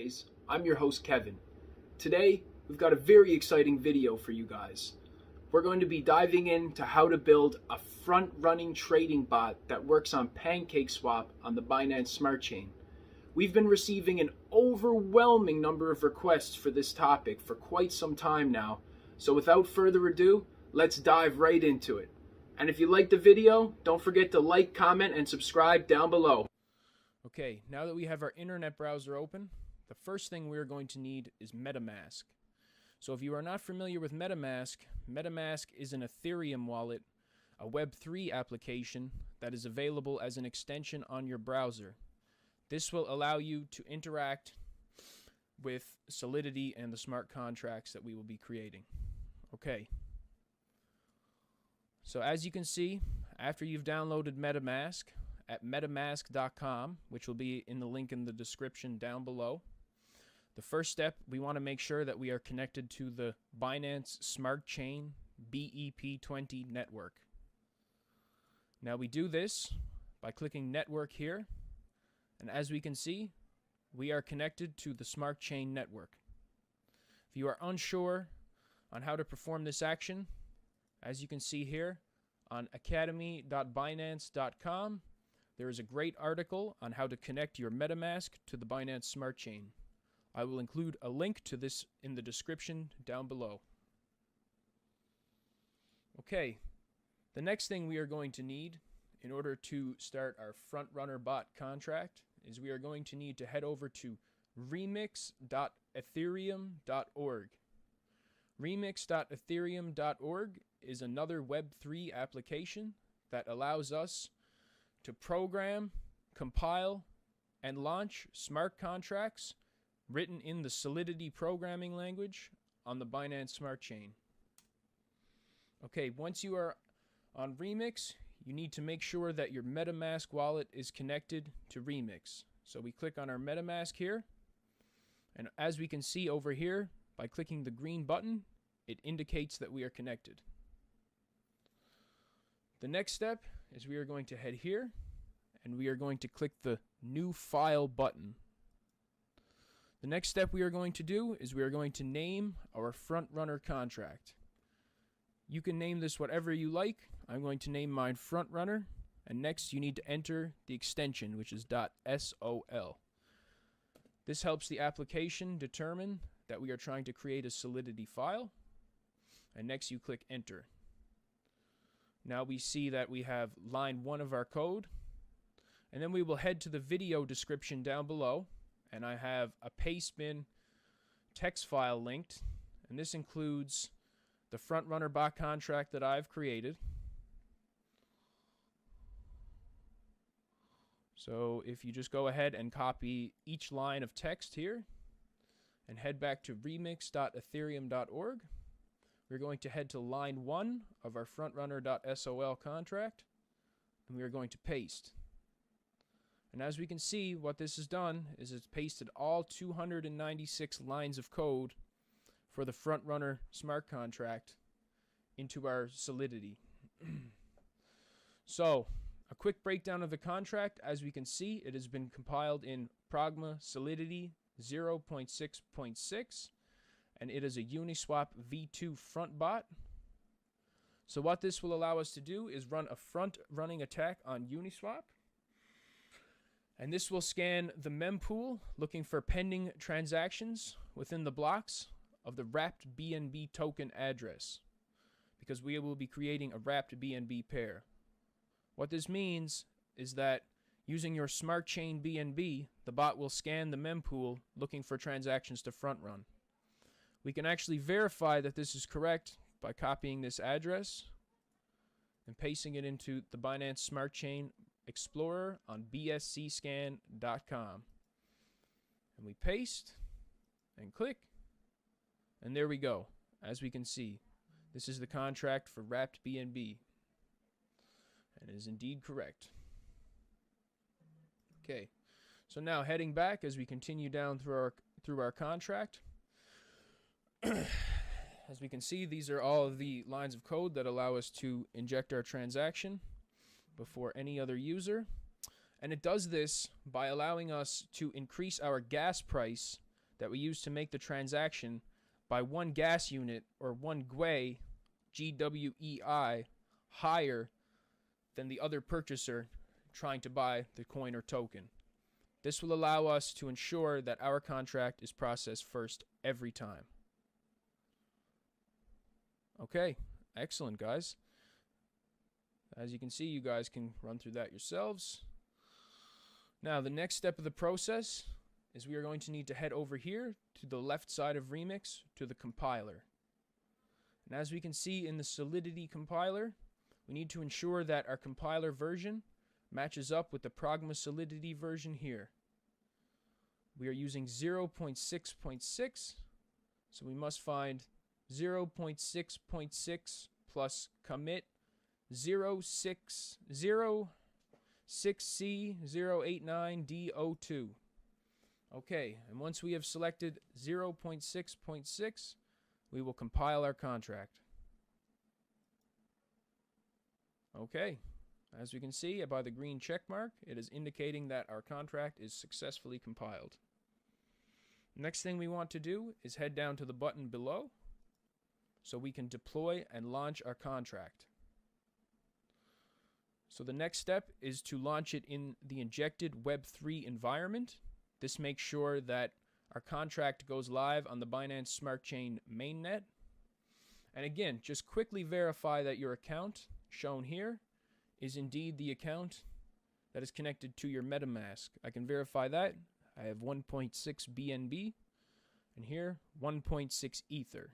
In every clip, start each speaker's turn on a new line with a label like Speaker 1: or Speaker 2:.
Speaker 1: guys, I'm your host Kevin. Today, we've got a very exciting video for you guys. We're going to be diving into how to build a front-running trading bot that works on Pancakeswap on the Binance Smart Chain. We've been receiving an overwhelming number of requests for this topic for quite some time now, so without further ado, let's dive right into it. And if you liked the video, don't forget to like, comment, and subscribe down below.
Speaker 2: Okay, now that we have our internet browser open, the first thing we're going to need is Metamask. So if you are not familiar with Metamask, Metamask is an Ethereum wallet, a Web3 application that is available as an extension on your browser. This will allow you to interact with Solidity and the smart contracts that we will be creating. Okay. So as you can see, after you've downloaded Metamask at metamask.com, which will be in the link in the description down below, the first step, we want to make sure that we are connected to the Binance Smart Chain BEP20 network. Now we do this by clicking Network here, and as we can see, we are connected to the Smart Chain network. If you are unsure on how to perform this action, as you can see here on academy.binance.com, there is a great article on how to connect your MetaMask to the Binance Smart Chain. I will include a link to this in the description down below. Okay, the next thing we are going to need in order to start our front-runner bot contract is we are going to need to head over to remix.ethereum.org. Remix.ethereum.org is another Web3 application that allows us to program, compile, and launch smart contracts written in the Solidity programming language on the Binance Smart Chain. Okay, once you are on Remix, you need to make sure that your MetaMask wallet is connected to Remix. So we click on our MetaMask here, and as we can see over here, by clicking the green button, it indicates that we are connected. The next step is we are going to head here, and we are going to click the New File button. The next step we are going to do is we are going to name our front runner contract. You can name this whatever you like. I'm going to name mine front runner, and next you need to enter the extension, which is .sol. This helps the application determine that we are trying to create a Solidity file, and next you click enter. Now we see that we have line 1 of our code, and then we will head to the video description down below, and I have a pastebin text file linked, and this includes the front runner bot contract that I've created. So if you just go ahead and copy each line of text here and head back to remix.ethereum.org, we're going to head to line 1 of our frontrunner.sol contract, and we are going to paste. And as we can see, what this has done is it's pasted all 296 lines of code for the front-runner smart contract into our Solidity. So, a quick breakdown of the contract. As we can see, it has been compiled in Pragma Solidity 0.6.6, and it is a UniSwap v2 front bot. So what this will allow us to do is run a front-running attack on UniSwap. And this will scan the mempool looking for pending transactions within the blocks of the wrapped BNB token address, because we will be creating a wrapped BNB pair. What this means is that using your smart chain BNB, the bot will scan the mempool looking for transactions to front run. We can actually verify that this is correct by copying this address and pasting it into the Binance Smart Chain Explorer on bscscan.com. And we paste and click, and there we go. As we can see, this is the contract for wrapped BNB, and it is indeed correct. Okay, so now heading back as we continue down through our contract. As we can see, these are all of the lines of code that allow us to inject our transaction before any other user. And it does this by allowing us to increase our gas price that we use to make the transaction by 1 gas unit or 1 GWEI, GWEI, higher than the other purchaser trying to buy the coin or token. This will allow us to ensure that our contract is processed first every time. Okay, excellent, guys. As you can see, you guys can run through that yourselves. Now, the next step of the process is we are going to need to head over here to the left side of Remix to the compiler. And as we can see in the Solidity compiler, we need to ensure that our compiler version matches up with the Pragma Solidity version here. We are using 0.6.6, so we must find 0.6.6 plus commit 060C089D02. Okay, and once we have selected 0.6.6, we will compile our contract. Okay, as we can see by the green check mark, it is indicating that our contract is successfully compiled. Next thing we want to do is head down to the button below so we can deploy and launch our contract. So the next step is to launch it in the injected Web3 environment. This makes sure that our contract goes live on the Binance Smart Chain mainnet. And again, just quickly verify that your account shown here is indeed the account that is connected to your Metamask. I can verify that. I have 1.6 BNB and here 1.6 Ether.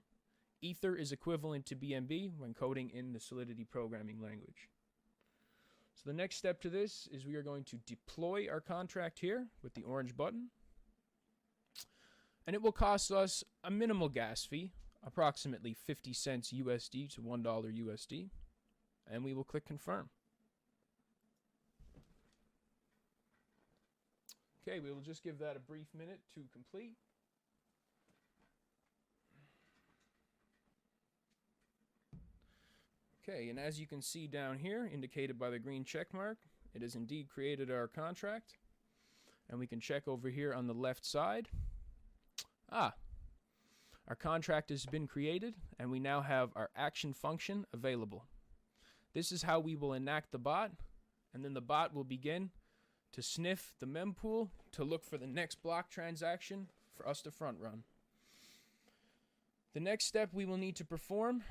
Speaker 2: Ether is equivalent to BNB when coding in the Solidity programming language. So the next step to this is we are going to deploy our contract here with the orange button. And it will cost us a minimal gas fee, approximately 50 cents USD to $1 USD. And we will click confirm. Okay, we will just give that a brief minute to complete. Okay, and as you can see down here, indicated by the green check mark, it has indeed created our contract. And we can check over here on the left side. Our contract has been created, and we now have our action function available. This is how we will enact the bot, and then the bot will begin to sniff the mempool to look for the next block transaction for us to front run. The next step we will need to perform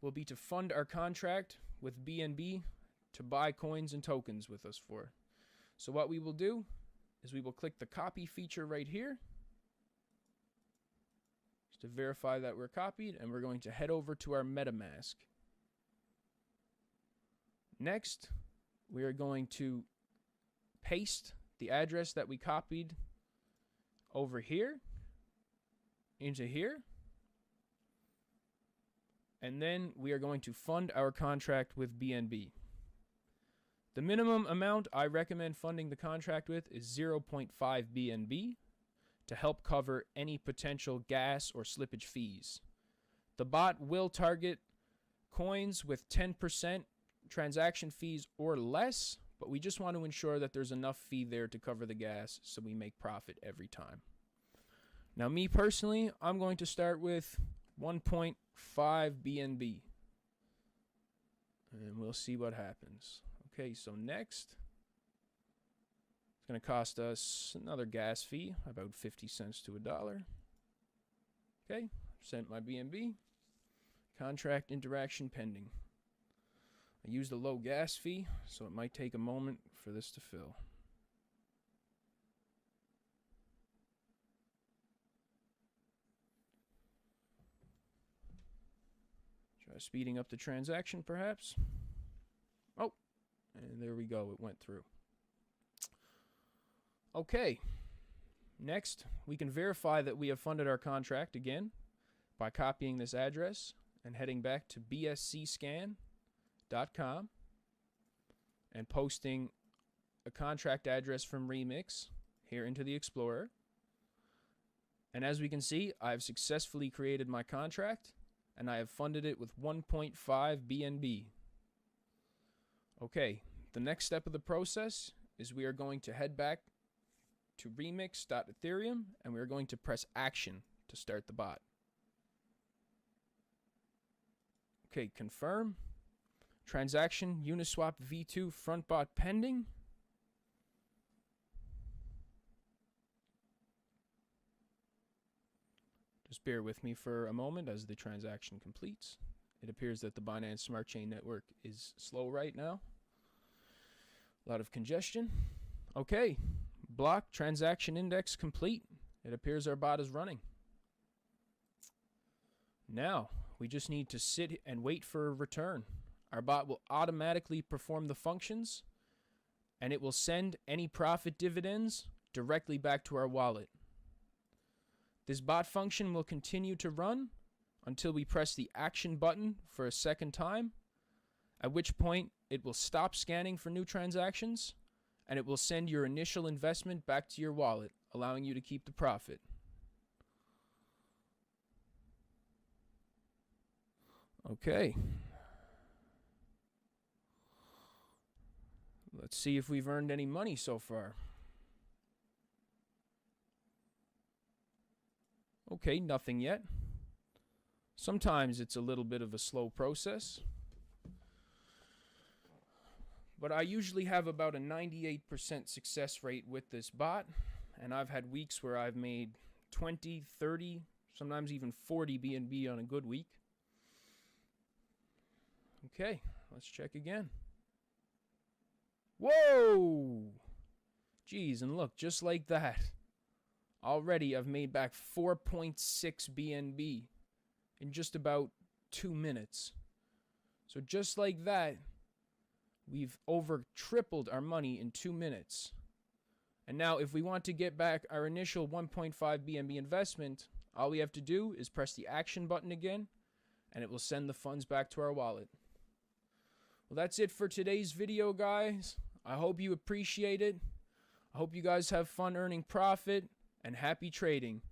Speaker 2: will be to fund our contract with BNB to buy coins and tokens with us for. So what we will do is we will click the copy feature right here just to verify that we're copied, and we're going to head over to our MetaMask. Next, we are going to paste the address that we copied over here into here. And then we are going to fund our contract with BNB. The minimum amount I recommend funding the contract with is 0.5 BNB to help cover any potential gas or slippage fees. The bot will target coins with 10% transaction fees or less, but we just want to ensure that there's enough fee there to cover the gas so we make profit every time. Now, me personally, I'm going to start with 1.5 BNB. And we'll see what happens. Okay, so next, it's going to cost us another gas fee, about 50 cents to $1. Okay, sent my BNB. Contract interaction pending. I used a low gas fee, so it might take a moment for this to fill. Try speeding up the transaction, perhaps. Oh, and there we go. It went through. Okay. Next, we can verify that we have funded our contract again by copying this address and heading back to bscscan.com and posting a contract address from Remix here into the Explorer. And as we can see, I've successfully created my contract, and I have funded it with 1.5 BNB. Okay, the next step of the process is we are going to head back to remix.ethereum, and we're going to press action to start the bot. Okay, confirm. Transaction UniSwap v2 front bot pending. Just bear with me for a moment as the transaction completes. It appears that the Binance Smart Chain network is slow right now. A lot of congestion. Okay, block transaction index complete. It appears our bot is running. Now, we just need to sit and wait for a return. Our bot will automatically perform the functions, and it will send any profit dividends directly back to our wallet. This bot function will continue to run until we press the action button for a second time, at which point it will stop scanning for new transactions, and it will send your initial investment back to your wallet, allowing you to keep the profit. Okay. Let's see if we've earned any money so far. Okay, nothing yet. Sometimes it's a little bit of a slow process, but I usually have about a 98% success rate with this bot, and I've had weeks where I've made 20, 30, sometimes even 40 BNB on a good week. Okay, let's check again. Whoa! Geez, and look, just like that. Already I've made back 4.6 BNB in just about 2 minutes. So just like that, we've over tripled our money in 2 minutes. And now if we want to get back our initial 1.5 BNB investment, all we have to do is press the action button again, and it will send the funds back to our wallet. Well, that's it for today's video, guys. I hope you appreciate it. I hope you guys have fun earning profit, and happy trading.